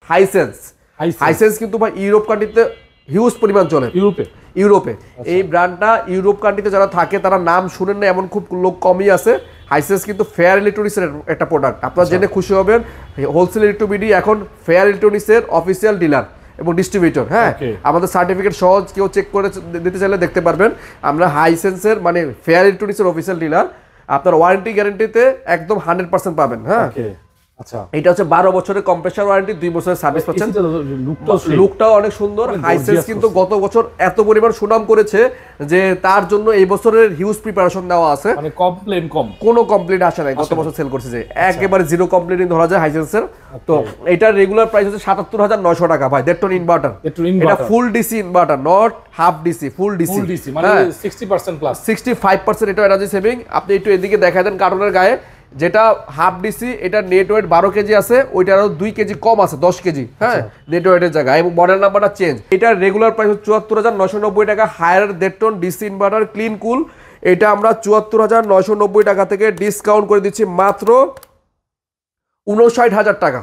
Hisense. Hisense কিন্তু ভাই Europe কান্ট্রিতে হিউজ পরিমাণ চলে। ইউরোপে এই ব্র্যান্ডটা ইউরোপ কান্ট্রিতে যারা থাকে তারা নাম শুনেন না এমন খুব লোক কমই আছে। হাইসেন্স কিন্তু ফেয়ার ইলেকট্রনিক্সের একটা প্রোডাক্ট, আপনারা জেনে খুশি হবেন। হোলসেল ইলেকট্রোবিডি এখন ফেয়ার ইলেকট্রনিক্সের অফিসিয়াল ডিলার এবং ডিস্ট্রিবিউটর। হ্যাঁ, আমাদের সার্টিফিকেট সহজ কেউ চেক করে দিতে চাইলে দেখতে পারবেন। আমরা হাইসেন্সের মানে ফেয়ার ইলেকট্রনিক্সের অফিসিয়াল ডিলার, আপনার ওয়ারেন্টি গ্যারান্টিতে একদম 100% পাবেন। হ্যাঁ, আচ্ছা, এটা হচ্ছে 12 বছরের কম্প্রেসার ওয়ারেন্টি, 2 বছরের সার্ভিস পাচ্ছেন। লুকটাও অনেক সুন্দর। হাইসেন্স কিন্তু গত বছর এত পরিমাণ সুনাম করেছে যে তার জন্য এই বছরের হিউজ প্রিপারেশন দেওয়া আছে, মানে কমপ্লেন কম, কোনো কমপ্লেন আসে নাই। গত বছর সেল করছে যে একেবারে জিরো কমপ্লেন ধরা যায় হাইসেন্সের। তো এটার রেগুলার প্রাইস হচ্ছে 77,900 টাকা ভাই। 1.5 টন ইনভার্টার, এটা full DC inverter, not half DC, full DC, মানে 60% প্লাস 65% এটা এনার্জি সেভিং। আপনি একটু এদিকে দেখায় দেন কার্টনের গায়ে, যেটা হাফ ডিসি, এটা নেট ওয়েট 12 কেজি আছে, ওইটারও 2 কেজি কম আছে, 10 কেজি। হ্যাঁ, নেট ওয়েটের জায়গায়, এবং মডেল নাম্বারটা চেঞ্জ। এটার রেগুলার প্রাইস 74,990 টাকা। Haier 1.5 ton DC inverter clean cool, এটা আমরা 74,990 টাকা থেকে ডিসকাউন্ট করে দিচ্ছি মাত্র 59,000 টাকা।